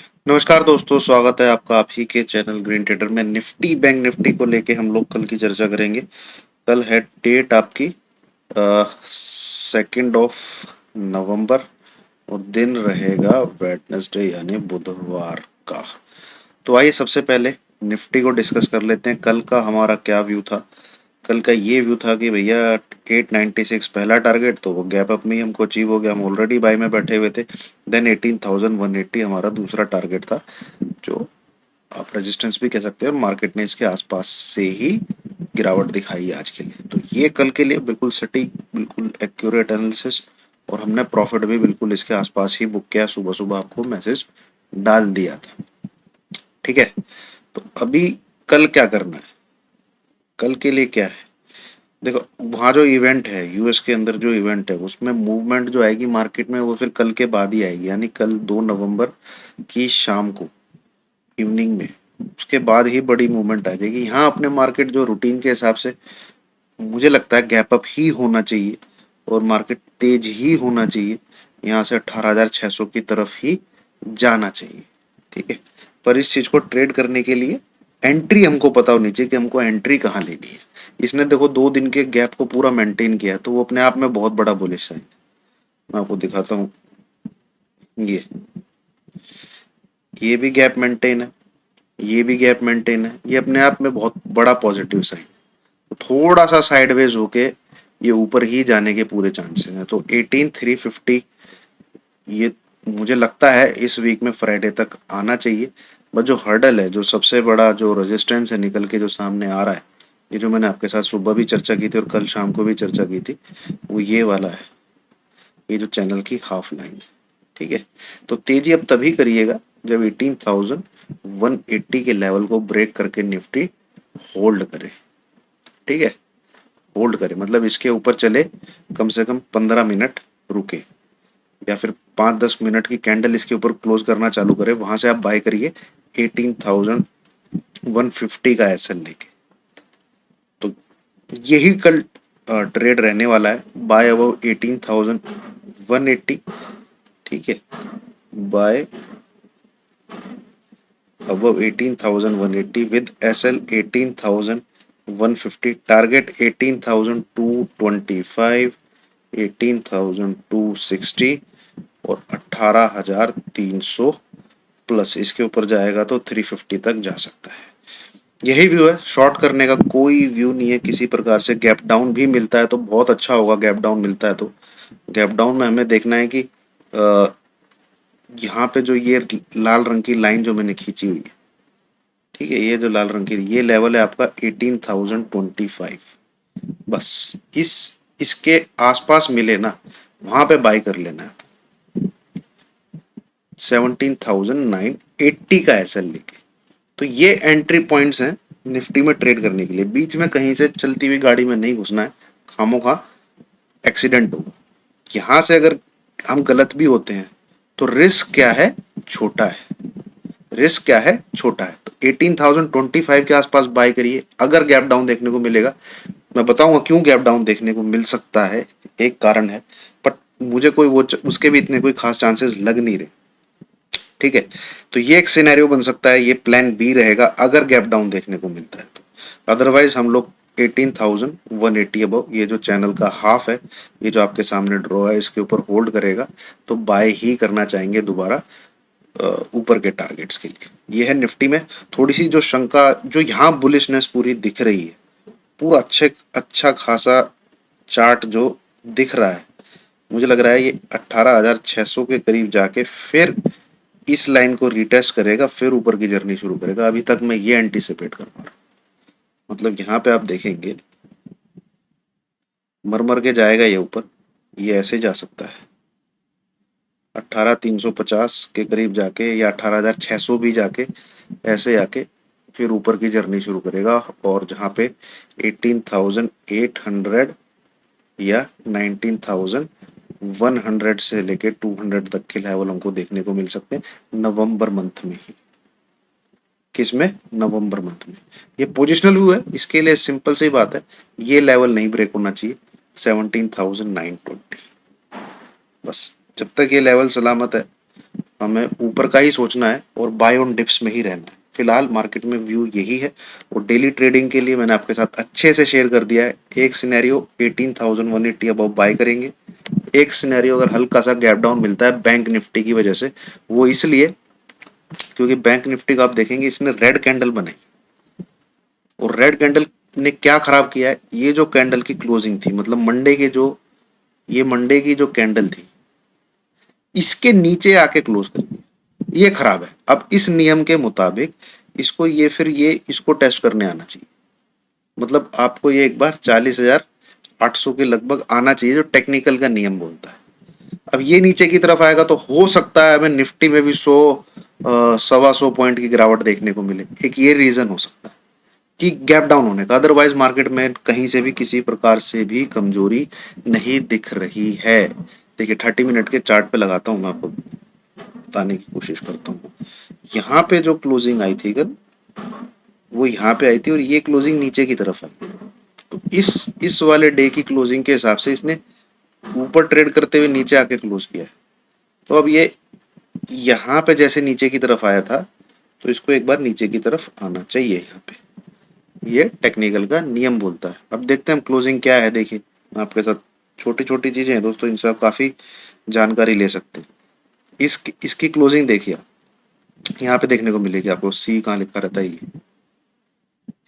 नमस्कार दोस्तों, स्वागत है आपका आप ही के चैनल ग्रीन ट्रेडर में। निफ्टी बैंक निफ्टी को लेके हम लोग कल की चर्चा करेंगे। कल है डेट आपकी 2 नवंबर और दिन रहेगा वेडनेसडे यानी बुधवार का। तो आइए सबसे पहले निफ्टी को डिस्कस कर लेते हैं। कल का हमारा क्या व्यू था। कल का ये व्यू था कि भैया 896 पहला टारगेट, तो वो गैप अप में ही हमको अचीव हो गया। हम ऑलरेडी बाय में बैठे हुए थे। देन 18,180 हमारा दूसरा टारगेट था, जो आप रेजिस्टेंस भी कह सकते हैं, और मार्केट ने इसके आसपास से ही गिरावट दिखाई आज के लिए। तो ये कल के लिए बिल्कुल सटीक, बिल्कुल एक्यूरेट एनालिसिस, और हमने प्रॉफिट भी बिल्कुल इसके आसपास ही बुक किया। सुबह सुबह आपको मैसेज डाल दिया था। ठीक है, तो अभी कल क्या करना है, कल के लिए क्या है। देखो, वहाँ जो इवेंट है यूएस के अंदर, जो इवेंट है उसमें मूवमेंट जो आएगी मार्केट में वो फिर कल के बाद ही आएगी, यानी कल 2 नवंबर की शाम को, इवनिंग में, उसके बाद ही बड़ी मूवमेंट आ जाएगी। यहाँ अपने मार्केट जो रूटीन के हिसाब से मुझे लगता है गैप अप ही होना चाहिए और मार्केट तेज ही होना चाहिए। यहाँ से 18,600 की तरफ ही जाना चाहिए। ठीक है, पर इस चीज को ट्रेड करने के लिए एंट्री हमको पता होनी चाहिए कि हमको एंट्री कहाँ लेनी है। इसने देखो 2 दिन के गैप को पूरा मेंटेन किया है, तो वो अपने आप में बहुत बड़ा बुलिश साइन। मैं आपको दिखाता हूँ, ये भी गैप मेंटेन है, ये भी गैप मेंटेन है, ये अपने आप में बहुत बड़ा पॉजिटिव साइन। तो थोड़ा सा साइडवेज होके ये ऊपर ही जाने के पूरे चांसेस हैं। तो 18,350 ये मुझे लगता है इस वीक में फ्राइडे तक आना चाहिए। बस जो हर्डल है, जो सबसे बड़ा जो रेजिस्टेंस है निकल के जो सामने आ रहा है, ये जो मैंने आपके साथ सुबह भी चर्चा की थी और कल शाम को भी चर्चा की थी, वो ये वाला है, ये जो चैनल की हाफ लाइन है। ठीक है, तो तेजी अब तभी करिएगा जब 18,180 के लेवल को ब्रेक करके निफ्टी होल्ड करे। ठीक है, होल्ड करे मतलब इसके ऊपर चले, कम से कम 15 मिनट रुके, या फिर 5-10 मिनट की कैंडल इसके ऊपर क्लोज करना चालू करे, वहां से आप बाय करिए 18,150 का एसएल लेके। तो यही कल ट्रेड रहने वाला है, बाय अबव 18,180। ठीक है, bye above 18,180 with SL 18,150, target 18,225, 18,260 और 18,300 प्लस। इसके ऊपर जाएगा तो 350 तक जा सकता है। यही व्यू है, शॉर्ट करने का कोई व्यू नहीं है किसी प्रकार से। गैप डाउन भी मिलता है तो बहुत अच्छा होगा, गैप डाउन मिलता है तो। गैप डाउन में हमें देखना है कि यहाँ पे जो ये लाल रंग की लाइन जो मैंने खींची हुई है, ठीक है, ये जो लाल रंग की ये लेवल है आपका 18,025। बस इस इसके आसपास मिले ना, वहां पे बाई कर लेना है 17,980 का एसएल लेके। तो ये एंट्री पॉइंट्स हैं निफ्टी में ट्रेड करने के लिए। बीच में कहीं से चलती हुई गाड़ी में नहीं घुसना है, खामों का एक्सीडेंट होगा। यहां से अगर हम गलत भी होते हैं तो रिस्क क्या है, छोटा है। रिस्क क्या है, छोटा है। तो 18,025 के आसपास बाय करिए। अगर गैप डाउन देखने को मिलेगा, मैं बताऊंगा क्यों गैप डाउन देखने को मिल सकता है, एक कारण है, बट मुझे कोई वो उसके भी इतने कोई खास चांसेस लग नहीं रहे। ठीक है, तो ये एक सिनेरियो बन सकता है, ये प्लान बी रहेगा अगर गैप डाउन देखने को मिलता है तो। अदरवाइज हम लोग 18,180 अबव, ये जो चैनल का हाफ है, ये जो आपके सामने ड्रॉ है, इसके ऊपर होल्ड करेगा तो बाय ही करना चाहेंगे दोबारा ऊपर के टारगेट्स के लिए। ये है निफ्टी में थोड़ी सी जो शंका, जो यहाँ बुलिशनेस पूरी दिख रही है, पूरा अच्छा खासा चार्ट जो दिख रहा है, मुझे लग रहा है ये 18,600 के करीब जाके फिर इस लाइन को रिटेस्ट करेगा, फिर ऊपर की जर्नी शुरू करेगा। अभी तक मैं ये एंटीसिपेट कर पा रहा हूँ। मतलब यहाँ पे आप देखेंगे मर मर के जाएगा ये ऊपर, ये ऐसे जा सकता है 18,350 के करीब जाके, या 18,600 भी जाके, ऐसे आके फिर ऊपर की जर्नी शुरू करेगा। और जहाँ पे 18,800 या 19,100 से लेके 200 तक के लेवल हमको देखने को मिल सकते हैं नवंबर मंथ में ही। किसमें, नवंबर मंथ में। ये पोजिशनल व्यू है, इसके लिए सिंपल सी बात है, ये लेवल नहीं ब्रेक होना चाहिए 17,920। बस जब तक ये लेवल सलामत है हमें ऊपर का ही सोचना है और बाय ऑन डिप्स में ही रहना है। फिलहाल मार्केट में व्यू यही है और डेली ट्रेडिंग के लिए मैंने आपके साथ अच्छे से शेयर कर दिया है। एक सिनेरियो 18,180 अबव बाय करेंगे, एक सिनेरियो अगर हल्का सा गैप डाउन मिलता है बैंक निफ्टी की वजह से, वो इसलिए क्योंकि बैंक निफ्टी का आप देखेंगे इसने रेड कैंडल बनाई और रेड कैंडल ने क्या खराब किया है, ये जो कैंडल की क्लोजिंग थी, मतलब मंडे के जो, ये मंडे की जो कैंडल थी इसके नीचे आके क्लोज कर दिया, ये खराब है। अब इस नियम के मुताबिक इसको ये फिर ये इसको टेस्ट करने आना चाहिए, मतलब आपको ये एक बार 40,800 के लगभग आना चाहिए जो टेक्निकल का नियम बोलता है। अब ये नीचे की तरफ आएगा तो हो सकता है हमें निफ्टी में भी 100 सवा 100 पॉइंट की गिरावट देखने को मिले, एक ये रीजन हो सकता है कि गैप डाउन होने का। अदरवाइज मार्केट में कहीं से भी किसी प्रकार से भी कमजोरी नहीं दिख रही है। देखिए 30 मिनट के चार्ट पे लगाता हूँ, मैं आपको बताने की कोशिश करता हूँ। यहाँ पे जो क्लोजिंग आई थी कल, वो यहाँ पे आई थी और ये क्लोजिंग नीचे की तरफ आई। तो इस वाले डे की क्लोजिंग के हिसाब से इसने ऊपर ट्रेड करते हुए नीचे आके क्लोज किया है। तो अब ये यहाँ पे जैसे नीचे की तरफ आया था तो इसको एक बार नीचे की तरफ आना चाहिए यहाँ पे, ये टेक्निकल का नियम बोलता है। अब देखते हैं हम क्लोजिंग क्या है। देखिए मैं आपके साथ छोटी छोटी चीजें हैं दोस्तों, इनसे आप काफी जानकारी ले सकते हैं। इसकी क्लोजिंग देखिए आप, यहाँ पे देखने को मिलेगी आपको, सी कहाँ लिखा रहता है ये,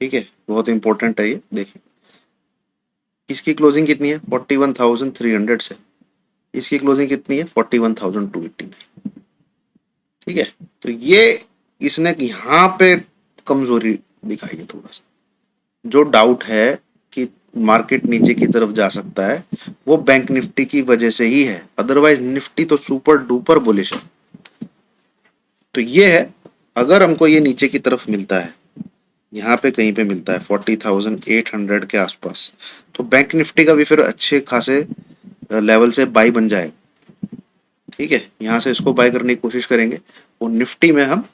ठीक है, बहुत इंपॉर्टेंट है ये। देखिए इसकी क्लोजिंग कितनी है, 41,300 से, इसकी क्लोजिंग कितनी है 41,289, ठीक है। तो ये इसने यहाँ पे कमजोरी दिखाई है थोड़ा सा, जो डाउट है कि मार्केट नीचे की तरफ जा सकता है वो बैंक निफ्टी की वजह से ही है, अदरवाइज निफ्टी तो सुपर डुपर बुलिश है। तो ये है, अगर हमको ये नीचे की तरफ मिलता है, यहाँ पे कहीं पे मिलता है 40,800 के आसपास, तो बैंक निफ्टी का भी फिर अच्छे खासे लेवल से बाई बन जाएगा, ठीक है। यहाँ से इसको बाय करने की कोशिश करेंगे और निफ्टी में हम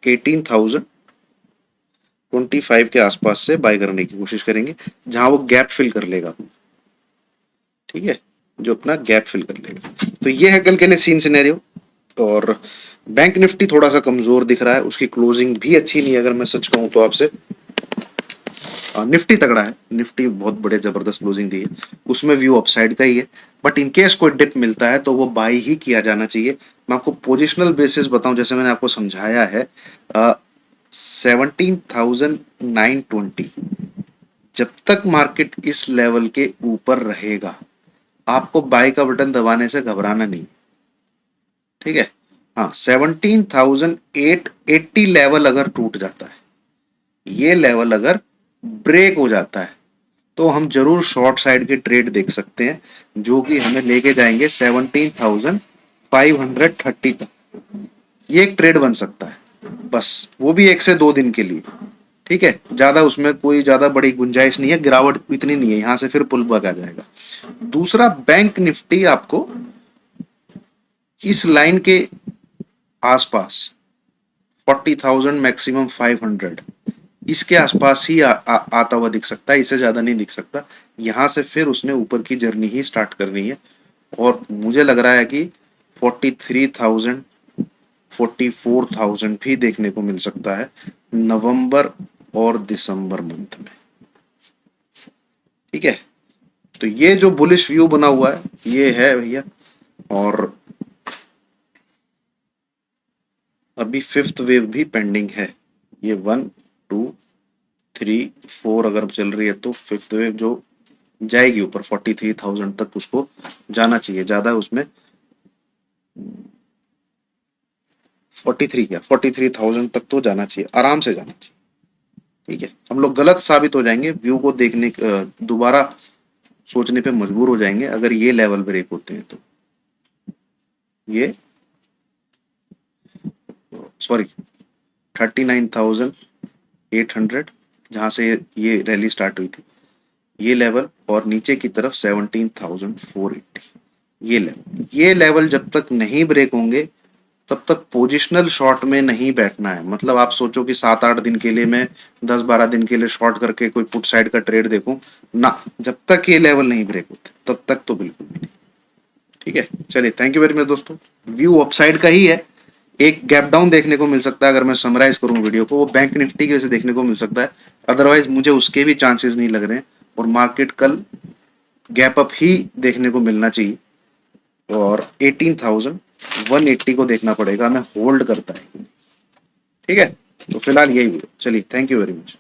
18,025 के आसपास से बाय करने की कोशिश करेंगे, जहां वो गैप फिल कर लेगा, ठीक है, जो अपना गैप फिल कर लेगा। तो ये है कल के लिए सीन सिनेरियो। और बैंक निफ्टी थोड़ा सा कमजोर दिख रहा है, उसकी क्लोजिंग भी अच्छी नहीं है अगर मैं सच कहूं तो आपसे। निफ्टी तगड़ा है, निफ्टी बहुत बड़े जबरदस्त क्लोजिंग दी है, उसमें व्यू अपसाइड का ही है, बट इन केस कोई डिप मिलता है तो वो बाय ही किया जाना चाहिए। मैं आपको पोजिशनल बेसिस बताऊं, जैसे मैंने आपको समझाया है, 17,920, जब तक मार्केट इस लेवल के ऊपर रहेगा आपको बाय का बटन दबाने से घबराना नहीं, ठीक है। हाँ 17,880 लेवल अगर टूट जाता है, ये लेवल अगर ब्रेक हो जाता है तो हम जरूर शॉर्ट साइड के ट्रेड देख सकते हैं, जो कि हमें लेके जाएंगे 17,530 तक। ये एक ट्रेड बन सकता है, बस वो भी 1 से 2 दिन के लिए, ठीक है। ज्यादा उसमें कोई ज्यादा बड़ी गुंजाइश नहीं है, गिरावट इतनी नहीं है, यहां से फिर पुल बैक आ जाएगा। दूसरा, बैंक निफ्टी आपको इस लाइन के आसपास 40,000 मैक्सिमम 500, इसके आसपास ही आता हुआ दिख सकता है, इससे ज्यादा नहीं दिख सकता। यहां से फिर उसने ऊपर की जर्नी ही स्टार्ट करनी है और मुझे लग रहा है कि 43,000 44,000 भी देखने को मिल सकता है नवंबर और दिसंबर मंथ में, ठीक है। तो ये जो बुलिश व्यू बना हुआ है ये है भैया। और अभी फिफ्थ वेव भी पेंडिंग है, ये 1 2 3 4 अगर चल रही है तो फिफ्थ वेव जो जाएगी ऊपर 43,000 तक उसको जाना चाहिए, ज्यादा उसमें 43,000 तक तो जाना चाहिए, आराम से जाना चाहिए, ठीक है। हम लोग गलत साबित हो जाएंगे, व्यू को देखने दोबारा सोचने पे मजबूर हो जाएंगे अगर ये लेवल ब्रेक होते हैं तो। ये सॉरी 39,800 जहां से ये रैली स्टार्ट हुई थी, ये लेवल, और नीचे की तरफ 17,480, ये लेवल जब तक नहीं ब्रेक होंगे तब तक पोजिशनल शॉर्ट में नहीं बैठना है। मतलब आप सोचो कि 7-8 दिन के लिए मैं 10-12 दिन के लिए शॉर्ट करके कोई पुट साइड का ट्रेड देखूं ना, जब तक ये लेवल नहीं ब्रेक होते तब तक तो बिल्कुल भी नहीं, ठीक है, चलिए थैंक यू वेरी मच दोस्तों। व्यू अपसाइड का ही है, एक गैप डाउन देखने को मिल सकता है, अगर मैं समराइज करूं वीडियो को, वो बैंक निफ्टी की वजह से देखने को मिल सकता है, अदरवाइज मुझे उसके भी चांसेस नहीं लग रहे हैं, और मार्केट कल गैप अप ही देखने को मिलना चाहिए, और 18,180 को देखना पड़ेगा हमें होल्ड करता है। ठीक है, तो फिलहाल यही वीडियो, चलिए थैंक यू वेरी मच।